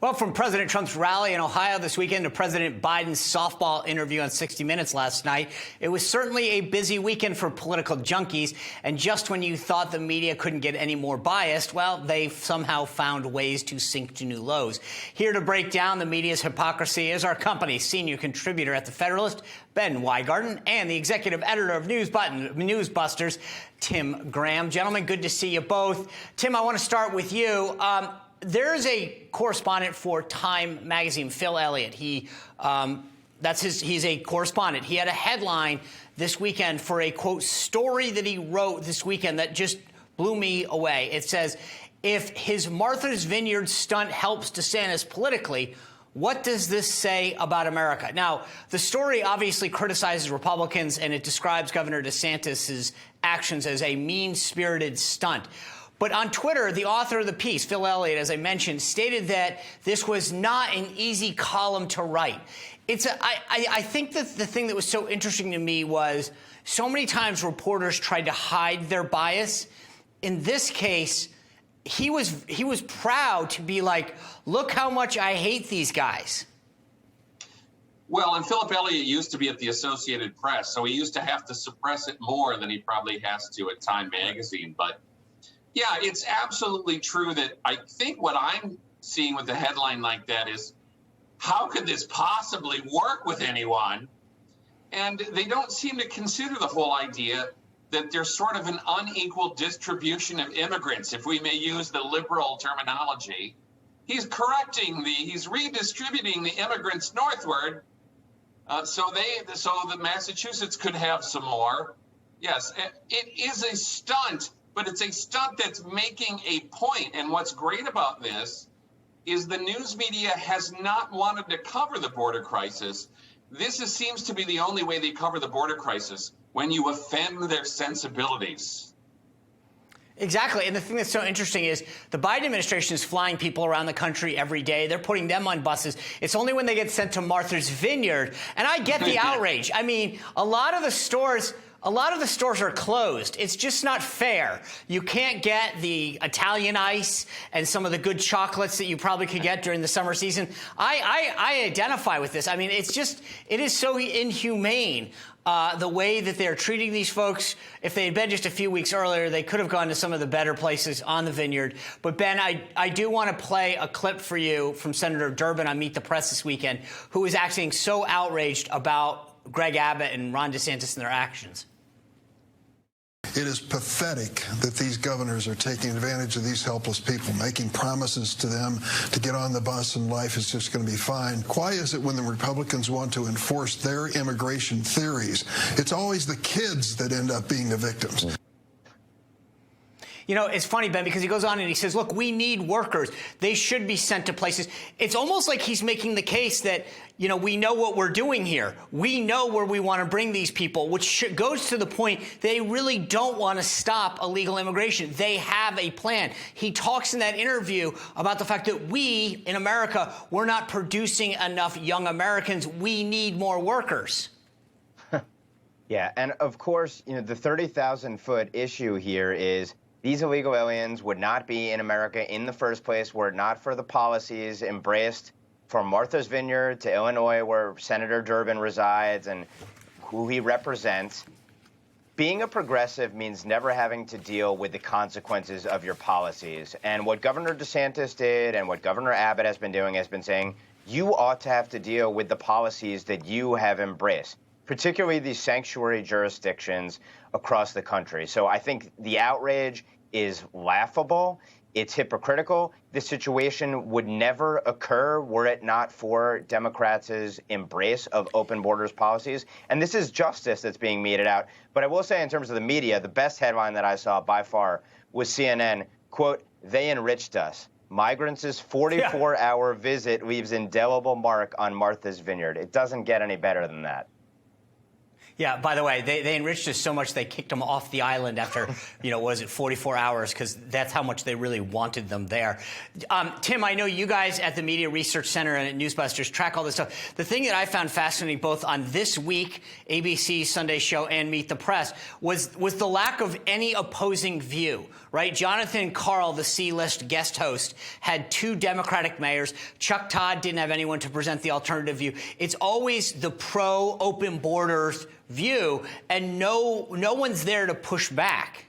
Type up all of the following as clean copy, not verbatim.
Well, from President Trump's rally in Ohio this weekend to President Biden's softball interview on 60 Minutes last night, it was certainly a busy weekend for political junkies. And just when you thought the media couldn't get any more biased, well, they somehow found ways to sink to new lows. Here to break down the media's hypocrisy is our company's senior contributor at the Federalist, Ben Weingarten, and the executive editor of NewsBusters, Tim Graham. Gentlemen, good to see you both. Tim, I want to start with you. There's a correspondent for Time magazine, Phil Elliott. He's a correspondent. He had a headline this weekend for a, quote, story that he wrote this weekend that just blew me away. It says, if his Martha's Vineyard stunt helps DeSantis politically, what does this say about America? Now, the story obviously criticizes Republicans, and it describes Governor DeSantis' actions as a mean-spirited stunt. But on Twitter, the author of the piece, Phil Elliott, as I mentioned, stated that this was not an easy column to write. I think that the thing that was so interesting to me was so many times reporters tried to hide their bias. In this case, he was proud to be like, look how much I hate these guys. Well, and Philip Elliott used to be at the Associated Press, so he used to have to suppress it more than he probably has to at Time magazine. But yeah, it's absolutely true that I think what I'm seeing with a headline like that is, how could this possibly work with anyone? And they don't seem to consider the whole idea that there's sort of an unequal distribution of immigrants, if we may use the liberal terminology. He's redistributing the immigrants northward, so that Massachusetts could have some more. Yes, it is a stunt. But it's a stunt that's making a point. And what's great about this is the news media has not wanted to cover the border crisis. Seems to be the only way they cover the border crisis, when you offend their sensibilities. Exactly. And the thing that's so interesting is the Biden administration is flying people around the country every day. They're putting them on buses. It's only when they get sent to Martha's Vineyard. And I get the outrage. I mean, a lot of the stores are closed. It's just not fair. You can't get the Italian ice and some of the good chocolates that you probably could get during the summer season. I identify with this. I mean, it is so inhumane, the way that they're treating these folks. If they had been just a few weeks earlier, they could have gone to some of the better places on the vineyard. But Ben, I do want to play a clip for you from Senator Durbin on Meet the Press this weekend, who was acting so outraged about Greg Abbott and Ron DeSantis and their actions. It is pathetic that these governors are taking advantage of these helpless people, making promises to them to get on the bus and life is just going to be fine. Why is it when the Republicans want to enforce their immigration theories, it's always the kids that end up being the victims? You know, it's funny, Ben, because he goes on and he says, look, we need workers. They should be sent to places. It's almost like he's making the case that, you know, we know what we're doing here. We know where we want to bring these people, which goes to the point they really don't want to stop illegal immigration. They have a plan. He talks in that interview about the fact that we in America, we're not producing enough young Americans. We need more workers. Yeah. And of course, you know, the 30,000-foot issue here is these illegal aliens would not be in America in the first place were it not for the policies embraced from Martha's Vineyard to Illinois, where Senator Durbin resides and who he represents. Being a progressive means never having to deal with the consequences of your policies. And what Governor DeSantis did and what Governor Abbott has been doing has been saying, you ought to have to deal with the policies that you have embraced, particularly these sanctuary jurisdictions across the country. So I think the outrage is laughable. It's hypocritical. This situation would never occur were it not for Democrats' embrace of open borders policies. And this is justice that's being meted out. But I will say in terms of the media, the best headline that I saw by far was CNN, quote, they enriched us. Migrants' 44-hour visit leaves indelible mark on Martha's Vineyard. It doesn't get any better than that. Yeah, by the way, they enriched us so much they kicked them off the island after, what was it, 44 hours, because that's how much they really wanted them there. Tim, I know you guys at the Media Research Center and at NewsBusters track all this stuff. The thing that I found fascinating both on This Week, ABC's Sunday show, and Meet the Press was the lack of any opposing view, right? Jonathan Karl, the C-list guest host, had 2 Democratic mayors. Chuck Todd didn't have anyone to present the alternative view. It's always the pro-open borders view, and no one's there to push back.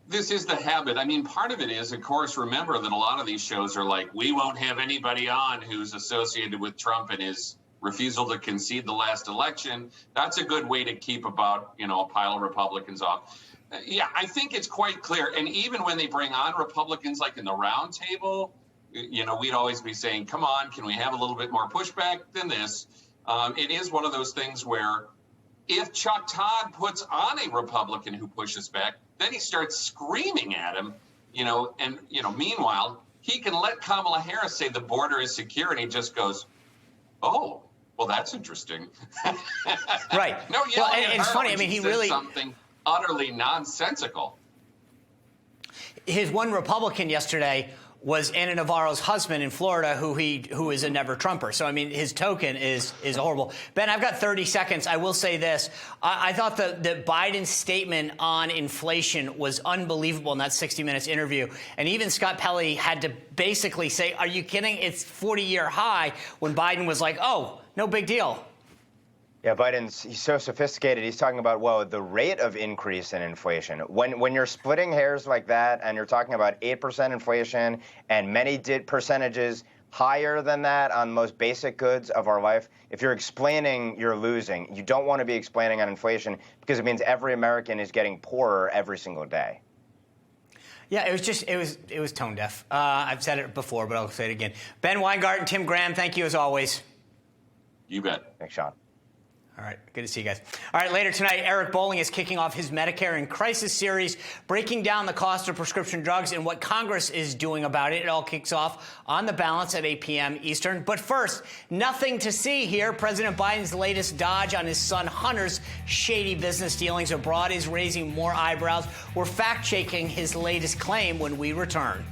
This is the habit. I mean, part of it is, of course, remember that a lot of these shows are like, we won't have anybody on who's associated with Trump and his refusal to concede the last election. That's a good way to keep about, a pile of Republicans off. Yeah, I think it's quite clear. And even when they bring on Republicans, like in the round table, we'd always be saying, come on, can we have a little bit more pushback than this? It is one of those things where if Chuck Todd puts on a Republican who pushes back, then he starts screaming at him, and, meanwhile, he can let Kamala Harris say the border is secure, and he just goes, oh, well, that's interesting. Right. No, well, and it's funny. I mean, he really something utterly nonsensical. His one Republican yesterday was Ana Navarro's husband in Florida, who is a never Trumper. So, I mean, his token is horrible. Ben, I've got 30 seconds. I will say this. I thought that Biden's statement on inflation was unbelievable in that 60 Minutes interview. And even Scott Pelley had to basically say, are you kidding? It's 40-year high, when Biden was like, oh, no big deal. Yeah, he's so sophisticated. He's talking about, the rate of increase in inflation. When you're splitting hairs like that and you're talking about 8% inflation and many percentages higher than that on most basic goods of our life, if you're explaining, you're losing. You don't want to be explaining on inflation because it means every American is getting poorer every single day. Yeah, it was tone deaf. I've said it before, but I'll say it again. Ben Weingarten, Tim Graham, thank you as always. You bet. Thanks, Sean. All right. Good to see you guys. All right. Later tonight, Eric Bolling is kicking off his Medicare in Crisis series, breaking down the cost of prescription drugs and what Congress is doing about it. It all kicks off on The Balance at 8 p.m. Eastern. But first, nothing to see here. President Biden's latest dodge on his son Hunter's shady business dealings abroad is raising more eyebrows. We're fact-checking his latest claim when we return.